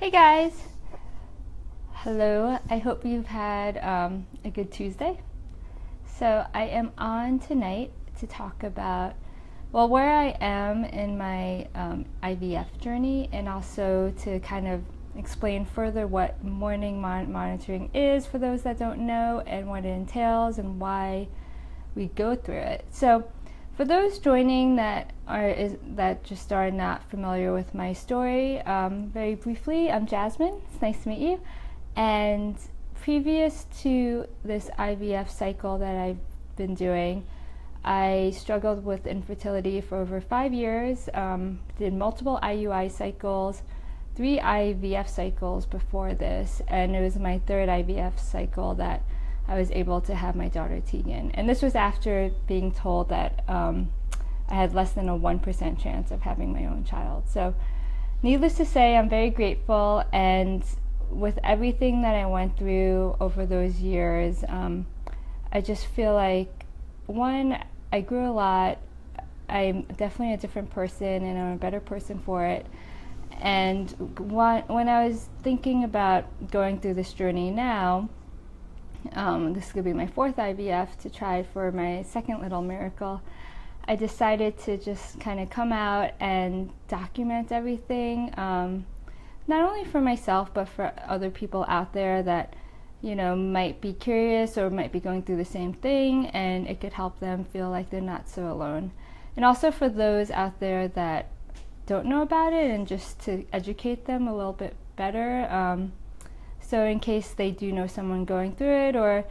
Hey guys! Hello, I hope you've had a good Tuesday. So, I am on tonight to talk about, well, where I am in my IVF journey, and also to kind of explain further what morning monitoring is for those that don't know, and what it entails, and why we go through it. So, for those joining that just are not familiar with my story, very briefly, I'm Jasmine. It's nice to meet you. And previous to this IVF cycle that I've been doing, I struggled with infertility for over 5 years. Did multiple IUI cycles, 3 IVF cycles before this, and it was my 3rd IVF cycle that I was able to have my daughter Tegan. And this was after being told that I had less than a 1% chance of having my own child. So needless to say, I'm very grateful, and with everything that I went through over those years, I just feel like, one, I grew a lot. I'm definitely a different person, and I'm a better person for it. And when I was thinking about going through this journey now, this could be my 4th IVF to try for my 2nd little miracle, I decided to just kind of come out and document everything, not only for myself, but for other people out there that, might be curious or might be going through the same thing, and it could help them feel like they're not so alone. And also for those out there that don't know about it, and just to educate them a little bit better. So in case they do know someone going through it, or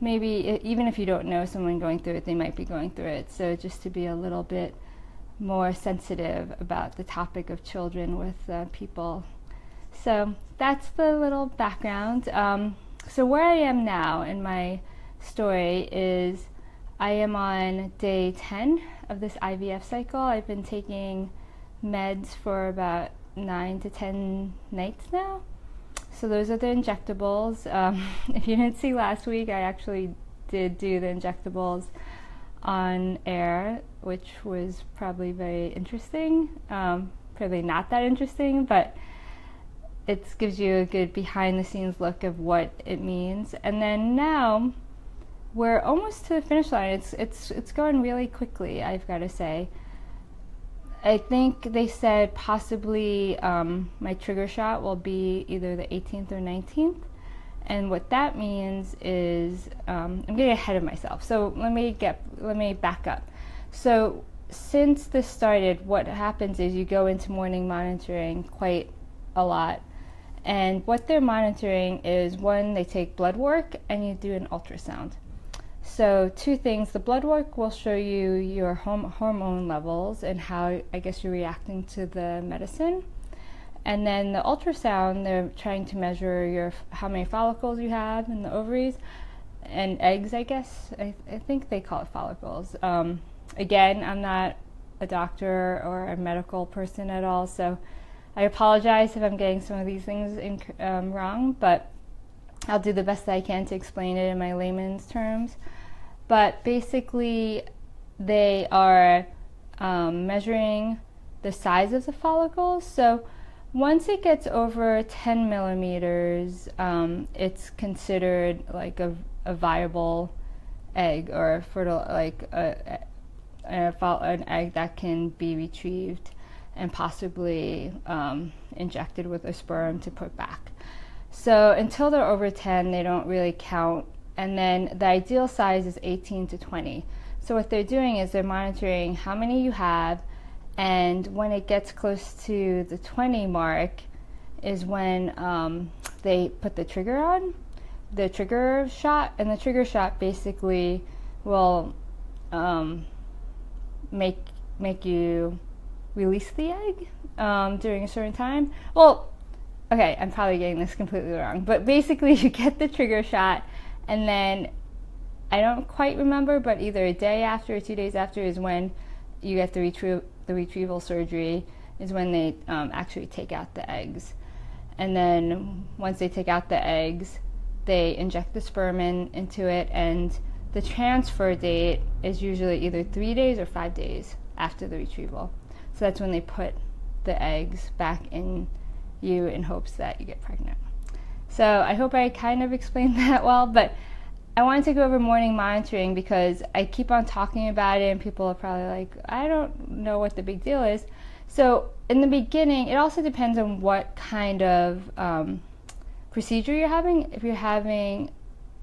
maybe even if you don't know someone going through it, they might be going through it. So just to be a little bit more sensitive about the topic of children with people. So that's the little background. So where I am now in my story is I am on day 10 of this IVF cycle. I've been taking meds for about 9 to 10 nights now. So those are the injectables. If you didn't see last week, I actually did do the injectables on air, which was probably very interesting. Probably not that interesting, but it gives you a good behind the scenes look of what it means. And then now we're almost to the finish line. It's going really quickly, I've got to say. I think they said possibly my trigger shot will be either the 18th or 19th. And what that means is, I'm getting ahead of myself. So let me back up. So since this started, what happens is you go into morning monitoring quite a lot. And what they're monitoring is, one, they take blood work and you do an ultrasound. So 2 things, the blood work will show you your hormone levels and how, I guess, you're reacting to the medicine. And then the ultrasound, they're trying to measure how many follicles you have in the ovaries and eggs, I guess. I think they call it follicles. Again, I'm not a doctor or a medical person at all, so I apologize if I'm getting some of these things wrong, but I'll do the best that I can to explain it in my layman's terms. But basically, they are measuring the size of the follicles. So once it gets over 10 millimeters, it's considered like a viable egg, or a fertile, like an egg that can be retrieved and possibly injected with a sperm to put back. So until they're over 10, they don't really count. And then the ideal size is 18 to 20. So what they're doing is they're monitoring how many you have, and when it gets close to the 20 mark is when they put the trigger on, the trigger shot. And the trigger shot basically will make you release the egg during a certain time. Well, okay, I'm probably getting this completely wrong, but basically you get the trigger shot, and then I don't quite remember, but either a day after or 2 days after is when you get the retrieval surgery, is when they actually take out the eggs. And then once they take out the eggs, they inject the sperm into it, and the transfer date is usually either 3 days or 5 days after the retrieval. So that's when they put the eggs back you in hopes that you get pregnant. So I hope I kind of explained that well, but I wanted to go over morning monitoring because I keep on talking about it and people are probably like, I don't know what the big deal is. So in the beginning, it also depends on what kind of procedure you're having. If you're having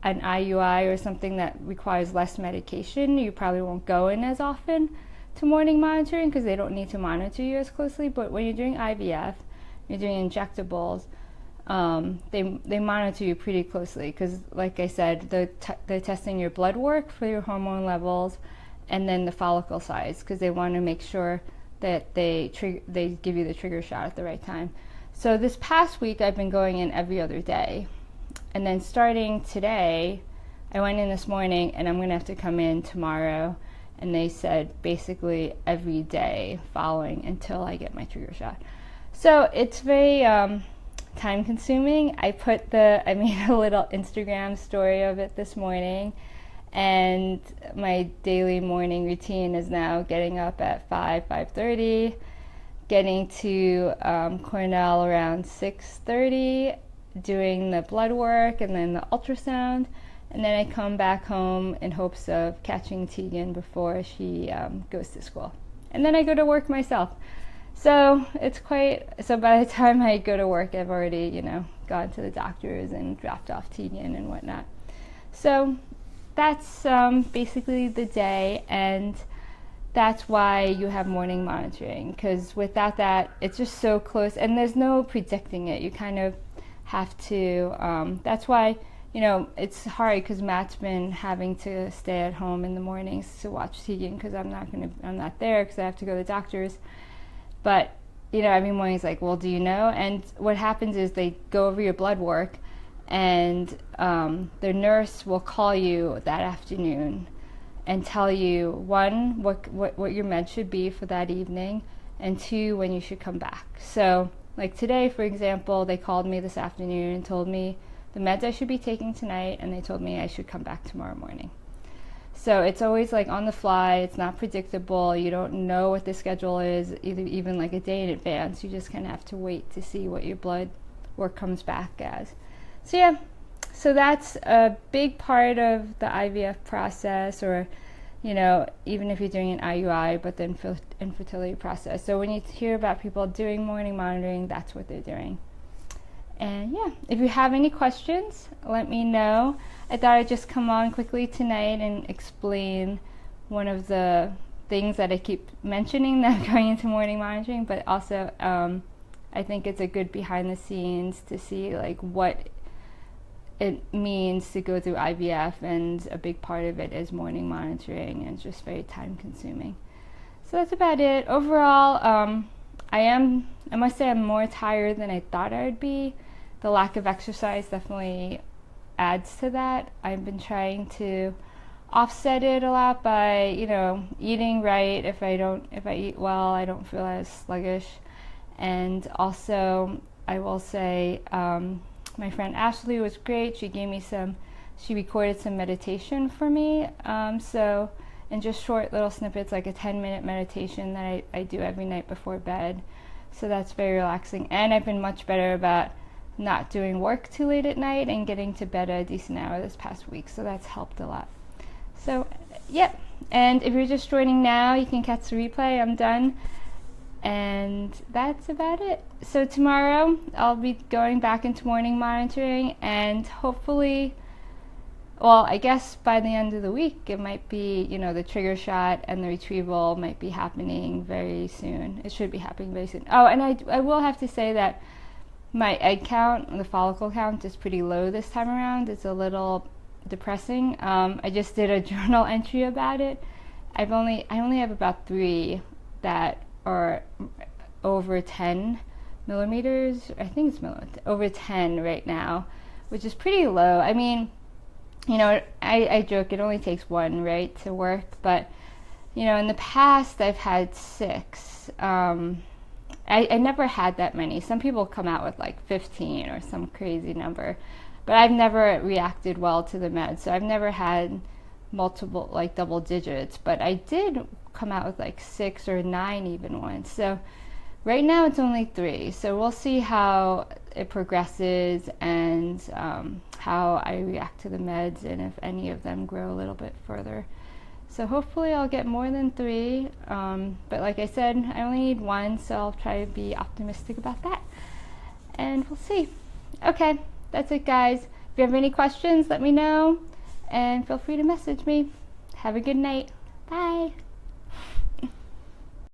an IUI or something that requires less medication, you probably won't go in as often to morning monitoring because they don't need to monitor you as closely. But when you're doing IVF, you're doing injectables, they monitor you pretty closely because, like I said, they're testing your blood work for your hormone levels and then the follicle size because they want to make sure that they give you the trigger shot at the right time. So this past week I've been going in every other day, and then starting today I went in this morning and I'm gonna have to come in tomorrow, and they said basically every day following until I get my trigger shot. So it's very time consuming. I made a little Instagram story of it this morning, and my daily morning routine is now getting up at 5:30, getting to Cornell around 6:30, doing the blood work and then the ultrasound, and then I come back home in hopes of catching Tegan before she goes to school. And then I go to work myself. So by the time I go to work, I've already, gone to the doctors and dropped off Tegan and whatnot. So that's basically the day, and that's why you have morning monitoring, because without that, it's just so close, and there's no predicting it. You kind of have to, that's why, it's hard because Matt's been having to stay at home in the mornings to watch Tegan because I'm not there because I have to go to the doctors. But, every morning he's like, well, do you know? And what happens is they go over your blood work, and the nurse will call you that afternoon and tell you, one, what your meds should be for that evening, and two, when you should come back. So, like today, for example, they called me this afternoon and told me the meds I should be taking tonight, and they told me I should come back tomorrow morning. So it's always like on the fly, it's not predictable, you don't know what the schedule is, even like a day in advance. You just kind of have to wait to see what your blood work comes back as. So yeah, so that's a big part of the IVF process, or even if you're doing an IUI, but the infertility process. So when you hear about people doing morning monitoring, that's what they're doing. And yeah, if you have any questions, let me know. I thought I'd just come on quickly tonight and explain one of the things that I keep mentioning that I'm going into morning monitoring, but also I think it's a good behind the scenes to see like what it means to go through IVF, and a big part of it is morning monitoring, and it's just very time consuming. So that's about it. Overall, I must say I'm more tired than I thought I would be. The lack of exercise definitely adds to that. I've been trying to offset it a lot by, eating right. If I eat well, I don't feel as sluggish. And also, I will say, my friend Ashley was great. She recorded some meditation for me. So, and just short little snippets, like a 10-minute meditation that I do every night before bed. So that's very relaxing. And I've been much better about not doing work too late at night and getting to bed at a decent hour this past week. So that's helped a lot. So, yep. And if you're just joining now, you can catch the replay. I'm done. And that's about it. So tomorrow, I'll be going back into morning monitoring, and hopefully, well, I guess by the end of the week, it might be, the trigger shot and the retrieval might be happening very soon. It should be happening very soon. Oh, and I will have to say that my egg count, the follicle count, is pretty low this time around. It's a little depressing. I just did a journal entry about it. I only have about 3 that are over 10 millimeters. I think it's over 10 right now, which is pretty low. I mean, I joke it only takes 1, right, to work, but in the past I've had 6. I never had that many. Some people come out with like 15 or some crazy number, but I've never reacted well to the meds, so I've never had multiple, like double digits, but I did come out with like 6 or 9 even once. So Right now it's only 3, so we'll see how it progresses and how I react to the meds and if any of them grow a little bit further. So hopefully I'll get more than 3, but like I said, I only need 1, so I'll try to be optimistic about that. And we'll see. Okay, that's it, guys. If you have any questions, let me know, and feel free to message me. Have a good night. Bye.